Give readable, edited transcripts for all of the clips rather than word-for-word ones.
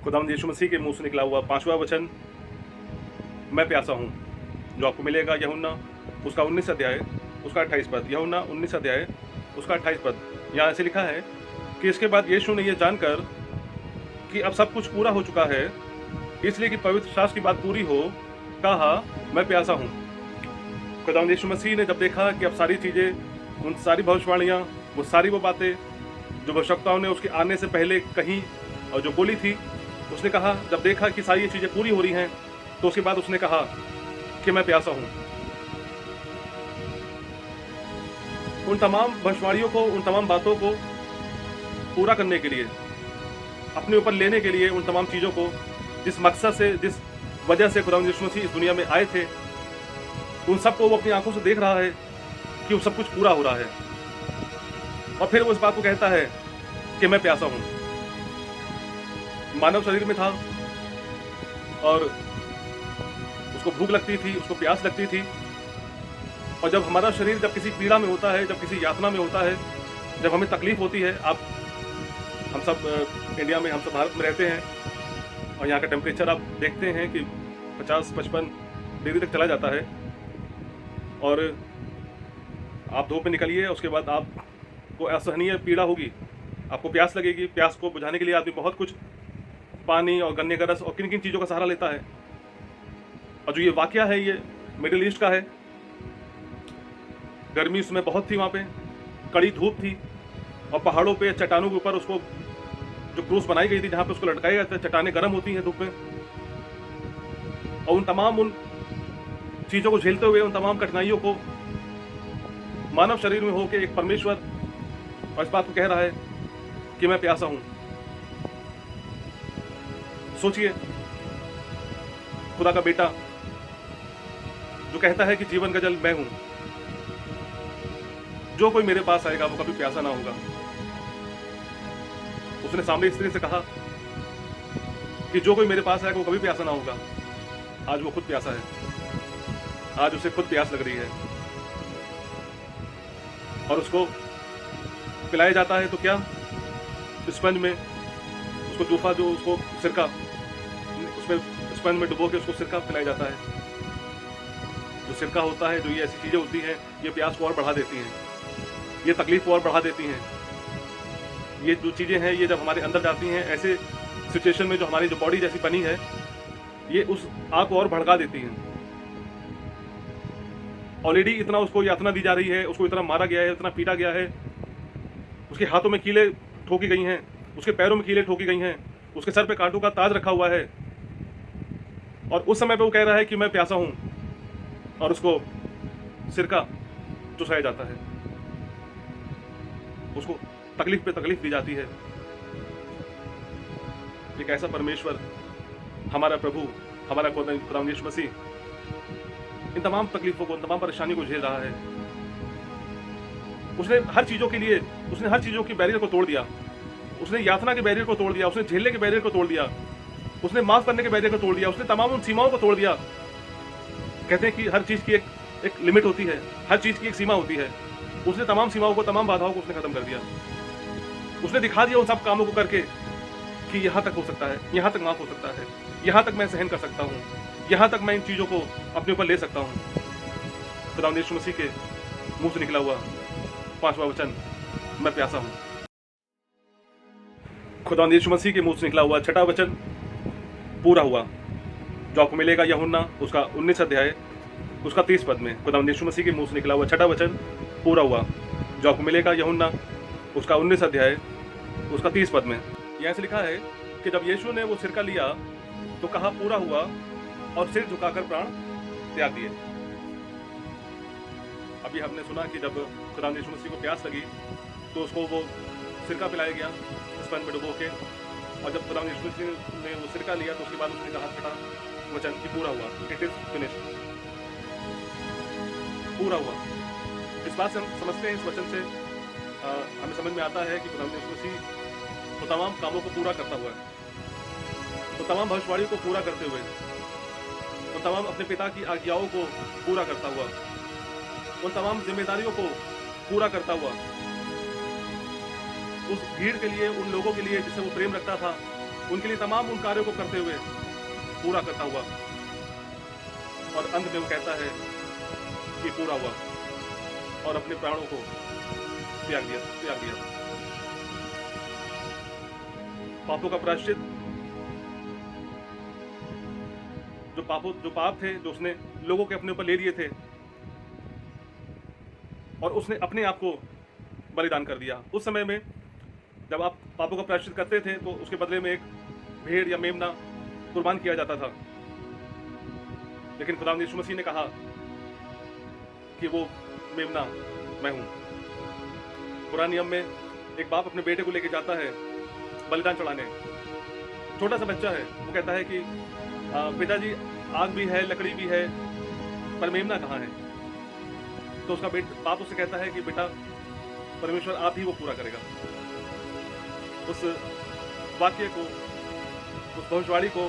खुदावंद यीशु मसीह के मुंह से निकला हुआ पांचवा वचन, मैं प्यासा हूँ, जो आपको मिलेगा। यूहन्ना उसका 19 अध्याय उसका 28 पद। यूहन्ना 19 अध्याय उसका 28 पद। यहाँ ऐसे लिखा है कि इसके बाद यीशु ने यह जानकर कि अब सब कुछ पूरा हो चुका है, इसलिए कि पवित्र शास्त्र की बात पूरी हो, कहा, मैं प्यासा हूँ। खुदावंद यीशु मसीह ने जब देखा कि अब सारी चीज़ें, उन सारी भविष्यवाणियाँ, वो सारी वो बातें जो भविष्यवक्ताओं ने उसके आने से पहले कही और जो बोली थी, उसने कहा, जब देखा कि सारी ये चीज़ें पूरी हो रही हैं, तो उसके बाद उसने कहा कि मैं प्यासा हूँ। उन तमाम भविष्यवाणियों को, उन तमाम बातों को पूरा करने के लिए, अपने ऊपर लेने के लिए, उन तमाम चीज़ों को जिस मकसद से, जिस वजह से खुदावंद यीशु मसीह इस दुनिया में आए थे, उन सबको वो अपनी आंखों से देख रहा है कि वो सब कुछ पूरा हो रहा है। और फिर वो इस बात को कहता है कि मैं प्यासा हूँ। मानव शरीर में था और उसको भूख लगती थी, उसको प्यास लगती थी। और जब हमारा शरीर जब किसी पीड़ा में होता है, जब किसी यातना में होता है, जब हमें तकलीफ होती है, हम सब इंडिया में, हम सब भारत में रहते हैं और यहाँ का टेम्परेचर आप देखते हैं कि 50-55 डिग्री तक चला जाता है। और आप धूप में निकलिए, उसके बाद आपको असहनीय पीड़ा होगी, आपको प्यास लगेगी। प्यास को बुझाने के लिए आदमी बहुत कुछ, पानी और गन्ने का रस और किन किन चीज़ों का सहारा लेता है। और जो ये वाकया है, ये मिडिल ईस्ट का है। गर्मी उसमें बहुत थी, वहाँ पे कड़ी धूप थी और पहाड़ों पे, चट्टानों के ऊपर उसको जो क्रूस बनाई गई थी, जहाँ पे उसको लटकाया गया था, चट्टानें गर्म होती हैं धूप में। और उन चीज़ों को झेलते हुए, उन तमाम कठिनाइयों को मानव शरीर में होकर एक परमेश्वर और इस बात को कह रहा है कि मैं प्यासा हूँ। सोचिए, खुदा का बेटा जो कहता है कि जीवन का जल मैं हूं, जो कोई मेरे पास आएगा वो कभी प्यासा ना होगा। उसने सामने स्त्री से कहा कि जो कोई मेरे पास आएगा वो कभी प्यासा ना होगा। आज वो खुद प्यासा है, आज उसे खुद प्यास लग रही है और उसको पिलाया जाता है। तो क्या स्पंज में उसको जूफा, जो उसको सिरका, उसमें स्पंज में डुबो के उसको सिरका पिलाया जाता है। जो सिरका होता है, जो ये ऐसी चीज़ें होती हैं, ये प्यास को और बढ़ा देती हैं, ये तकलीफ को और बढ़ा देती हैं। ये जो चीज़ें हैं, ये जब हमारे अंदर जाती हैं ऐसे सिचुएशन में, जो हमारी जो बॉडी जैसी बनी है, ये उस आग को और भड़का देती हैं। ऑलरेडी इतना उसको यातना दी जा रही है, उसको इतना मारा गया है, इतना पीटा गया है, उसके हाथों में कीलें ठोकी गई हैं, उसके पैरों में कीलें ठोकी गई हैं, उसके सर पे कांटों का ताज रखा हुआ है। और उस समय पे वो कह रहा है कि मैं प्यासा हूं, और उसको सिरका चुसाया जाता है, उसको तकलीफ पे तकलीफ दी जाती है। एक ऐसा परमेश्वर, हमारा प्रभु, हमारा खुदावंद यीशु मसीह इन तमाम तकलीफों को, इन तमाम परेशानियों को झेल रहा है। उसने हर चीज़ों के लिए, उसने हर चीज़ों की बैरियर को तोड़ दिया। उसने यातना के बैरियर को तोड़ दिया, उसने झेलने के बैरियर को तोड़ दिया, उसने माफ करने के बैरियर को तोड़ दिया, उसने तमाम उन सीमाओं को तोड़ दिया। कहते हैं कि हर चीज़ की एक लिमिट होती है, हर चीज़ की एक सीमा होती है। उसने तमाम सीमाओं को, तमाम बाधाओं को उसने खत्म कर दिया। उसने दिखा दिया उन सब कामों को करके कि यहाँ तक हो सकता है, यहाँ तक माफ हो सकता है, यहाँ तक मैं सहन कर सकता हूँ, यहाँ तक मैं इन चीज़ों को अपने ऊपर ले सकता हूँ। खुदावंद यीशु मसीह के मुंह से निकला हुआ पांचवा वचन, मैं प्यासा हूँ। खुदावंद यीशु मसीह के मुंह से निकला हुआ छठा वचन पूरा हुआ, जो आपको मिलेगा। यूहन्ना उसका 19 अध्याय उसका 30 पद में खुदावंद यीशु मसीह के मुंह से निकला हुआ छठा वचन पूरा हुआ, जो आपको मिलेगा। यूहन्ना उसका 19 अध्याय उसका 30 पद में यहाँ से लिखा है कि जब यीशु ने वो सिरका लिया तो कहा, पूरा हुआ, और सिर झुकाकर प्राण त्याग दिए। अभी हमने सुना कि जब खुदावंद यीशु मसीह को प्यास लगी तो उसको वो सिरका पिलाया गया स्पंज में डुबो के। और जब खुदावंद यीशु मसीह ने वो सिरका लिया तो उसके बाद उसने कहा छठा वचन कि पूरा हुआ, इट इज फिनिश्ड, पूरा हुआ। इस बात से हम समझते हैं, इस वचन से हमें समझ में आता है कि खुदावंद यीशु मसीह तो तमाम कामों को पूरा करता हुआ है, तो तमाम भविष्यवाणियों को पूरा करते हुए, तो तमाम अपने पिता की आज्ञाओं को पूरा करता हुआ, उन तमाम जिम्मेदारियों को पूरा करता हुआ, उस भीड़ के लिए, उन लोगों के लिए जिससे वो प्रेम रखता था, उनके लिए तमाम उन कार्यों को करते हुए, पूरा करता हुआ, और अंत में वो कहता है कि पूरा हुआ, और अपने प्राणों को त्याग दिया। पापों का प्रायश्चित, जो पाप थे, जो उसने लोगों के अपने ऊपर ले लिए थे, और उसने अपने आप को बलिदान कर दिया। उस समय में जब आप पापों का प्रायश्चित करते थे तो उसके बदले में एक भेड़ या मेमना कुर्बान किया जाता था। लेकिन खुदावंद यीशु मसीह ने कहा कि वो मेमना मैं हूं। पुराने नियम में एक बाप अपने बेटे को लेके जाता है बलिदान चढ़ाने। छोटा सा बच्चा है, वो कहता है कि पिताजी, आग भी है, लकड़ी भी है, पर मेमना कहाँ है? तो उसका बाप उससे कहता है कि बेटा, परमेश्वर आप ही वो पूरा करेगा। उस वाक्य को, उस भविष्यवाणी को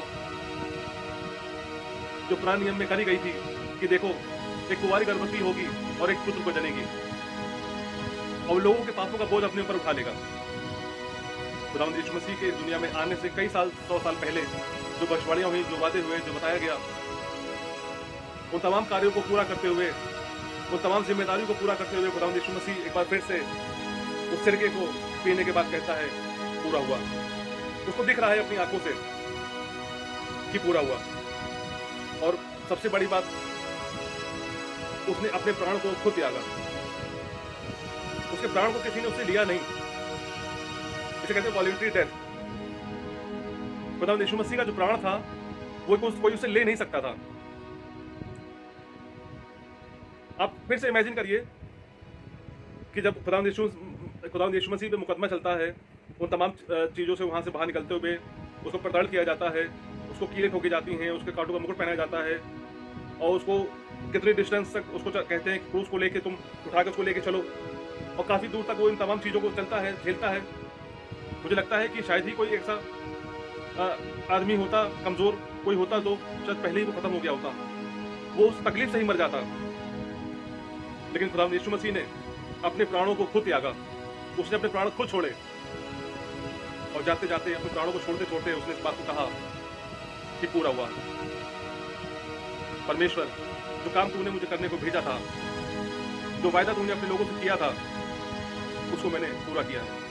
जो पुराने नियम में करी गई थी कि देखो, एक कुंवारी गर्भवती होगी और एक पुत्र को जनेगी और लोगों के पापों का बोझ अपने ऊपर उठा लेगा। खुदावंद यीशु मसीह के दुनिया में आने से कई साल, 100 साल पहले जो भविष्यवाणियां हुई, जो वादे हुए, जो बताया गया, उन तमाम कार्यों को पूरा करते हुए, उन तमाम जिम्मेदारियों को पूरा करते हुए खुदावंद यीशु मसीह एक बार फिर से उस सिरके को पीने के बाद कहता है पूरा हुआ। उसको दिख रहा है अपनी आंखों से कि पूरा हुआ। और सबसे बड़ी बात, उसने अपने प्राण को खुद त्यागा। उसके प्राण को किसी ने उससे लिया नहीं। इसे कहते हैं वॉलंटरी डेथ। खुदावंद यीशु मसीह का जो प्राण था वो कोई उससे ले नहीं सकता था। आप फिर से इमेजिन करिए कि जब खुदावंद यीशु मसीह पे मुकदमा चलता है, उन तमाम चीज़ों से वहाँ से बाहर निकलते हुए उसको प्रताड़ित किया जाता है, उसको कीलें ठोकी जाती हैं, उसके कांटों का मुकुट पहनाया जाता है, और उसको कितनी डिस्टेंस तक उसको कहते हैं क्रूस को लेके तुम उठा के उसको लेके चलो, और काफ़ी दूर तक वो इन तमाम चीज़ों को चलता है, झेलता है। मुझे लगता है कि शायद ही कोई ऐसा आदमी होता, कमज़ोर कोई होता तो शायद पहले ही वो ख़त्म हो गया होता, वो उस तकलीफ से ही मर जाता। लेकिन खुदावंद यीशु मसीह ने अपने प्राणों को खुद त्यागा। उसने अपने प्राण खुद छोड़े, और जाते जाते अपने प्राणों को छोड़ते छोड़ते उसने इस बात को कहा कि पूरा हुआ। परमेश्वर, जो काम तूने मुझे करने को भेजा था, जो वायदा तूने अपने लोगों से किया था, उसको मैंने पूरा किया है।